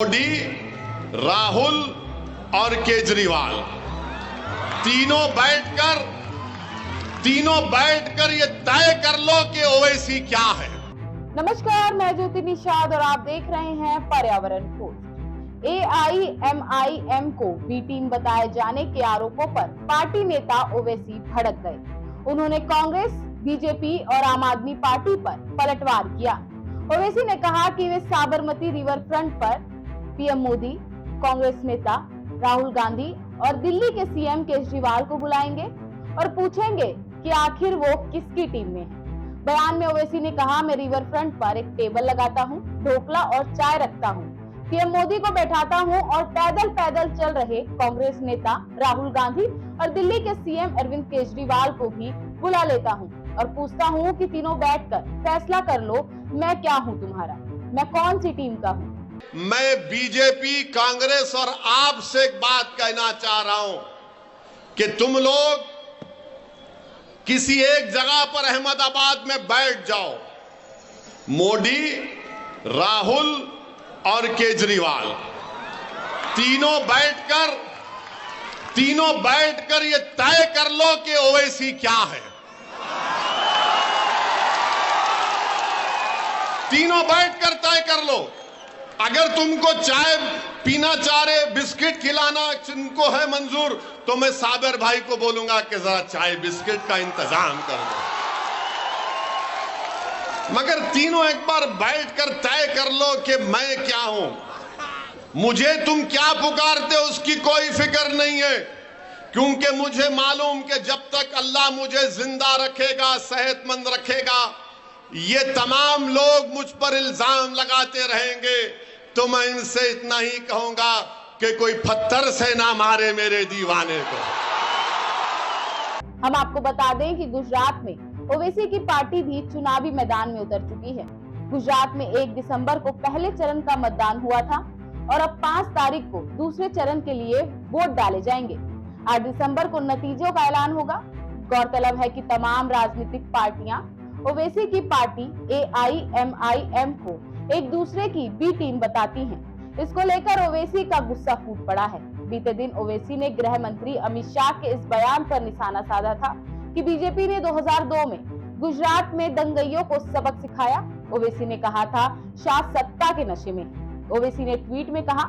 मोदी, राहुल और केजरीवाल तीनों बैठकर ये तय कर लो कि ओवैसी क्या है। नमस्कार, मैं ज्योति निषाद और आप देख रहे हैं पर्यावरण पोस्ट। AIMIM को बी टीम बताए जाने के आरोपों पर पार्टी नेता ओवैसी भड़क गए। उन्होंने कांग्रेस, बीजेपी और आम आदमी पार्टी पर पलटवार किया। ओवैसी ने कहा कि वे साबरमती रिवर फ्रंट पर पीएम मोदी, कांग्रेस नेता राहुल गांधी और दिल्ली के सीएम केजरीवाल को बुलाएंगे और पूछेंगे कि आखिर वो किसकी टीम में है। बयान में ओवैसी ने कहा, मैं रिवर फ्रंट पर एक टेबल लगाता हूँ, ढोकला और चाय रखता हूँ, पीएम मोदी को बैठाता हूँ और पैदल पैदल चल रहे कांग्रेस नेता राहुल गांधी और दिल्ली के सीएम अरविंद केजरीवाल को भी बुला लेता हूँ और पूछता हूँ कि तीनों बैठकर फैसला कर लो, मैं क्या हूँ तुम्हारा, मैं कौन सी टीम का हूँ। मैं बीजेपी, कांग्रेस और आपसे एक बात कहना चाह रहा हूं कि तुम लोग किसी एक जगह पर अहमदाबाद में बैठ जाओ। मोदी, राहुल और केजरीवाल तीनों बैठकर ये तय कर लो कि ओवैसी क्या है। तीनों बैठकर तय कर लो। अगर तुमको चाय पीना चाह रहे, बिस्किट खिलाना जिनको है मंजूर, तो मैं साबर भाई को बोलूंगा कि जरा चाय बिस्किट का इंतजाम कर दो। मगर तीनों एक बार बैठकर तय कर लो कि मैं क्या हूं। मुझे तुम क्या पुकारते हो उसकी कोई फिक्र नहीं है, क्योंकि मुझे मालूम कि जब तक अल्लाह मुझे जिंदा रखेगा, सेहतमंद रखेगा, ये तमाम लोग मुझ पर इल्जाम लगाते रहेंगे। तो मैं इनसे इतना ही कहूंगा कि कोई पत्थर से ना मारे मेरे दीवाने को। हम आपको बता दें कि गुजरात में ओवैसी की पार्टी भी चुनावी मैदान में उतर चुकी है। गुजरात में 1 दिसंबर को पहले चरण का मतदान हुआ था और अब 5 तारीख को दूसरे चरण के लिए वोट डाले जाएंगे। 8 दिसंबर को नतीजों का ऐलान होगा। गौरतलब है कि तमाम राजनीतिक पार्टियां ओवैसी की पार्टी AIMIM को एक दूसरे की बी टीम बताती हैं। इसको लेकर ओवैसी का गुस्सा फूट पड़ा है। बीते दिन ओवैसी ने गृह मंत्री अमित शाह के इस बयान पर निशाना साधा था कि बीजेपी ने 2002 में गुजरात में दंगइयों को सबक सिखाया। ओवैसी ने कहा था, शाह सत्ता के नशे में। ओवैसी ने ट्वीट में कहा,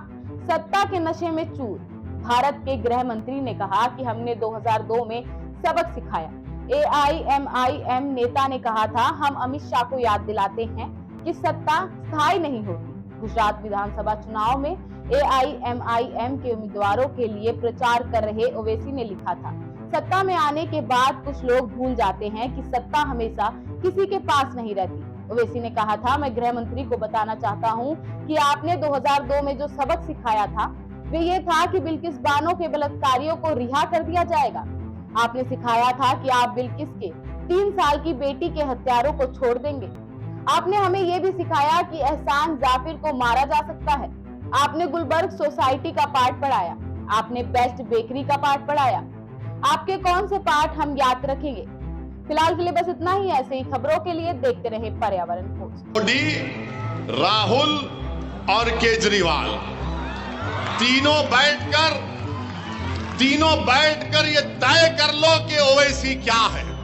सत्ता के नशे में चूर। भारत के गृह मंत्री ने कहा कि हमने 2002 में सबक सिखाया। AIMIM नेता ने कहा था, हम अमित शाह को याद दिलाते हैं कि सत्ता स्थायी नहीं होती। गुजरात विधानसभा चुनाव में AIMIM के उम्मीदवारों के लिए प्रचार कर रहे ओवैसी ने लिखा था, सत्ता में आने के बाद कुछ लोग भूल जाते हैं कि सत्ता हमेशा किसी के पास नहीं रहती। ओवैसी ने कहा था, मैं गृह मंत्री को बताना चाहता हूं कि आपने 2002 में जो सबक सिखाया था वे ये था कि बिल्किस बानो के बलात्कारियों को रिहा कर दिया जाएगा। आपने सिखाया था कि आप बिल्किस के 3 साल की बेटी के हत्यारों को छोड़ देंगे। आपने हमें यह भी सिखाया कि एहसान जाफिर को मारा जा सकता है। आपने गुलबर्ग सोसाइटी का पाठ पढ़ाया। आपने बेस्ट बेकरी का पाठ पढ़ाया। आपके कौन से पाठ हम याद रखेंगे। फिलहाल के लिए बस इतना ही। ऐसे ही खबरों के लिए देखते रहे पर्यावरण पोस्ट। मोदी, राहुल और केजरीवाल तीनों बैठकर ये तय कर लो कि ओवैसी क्या है।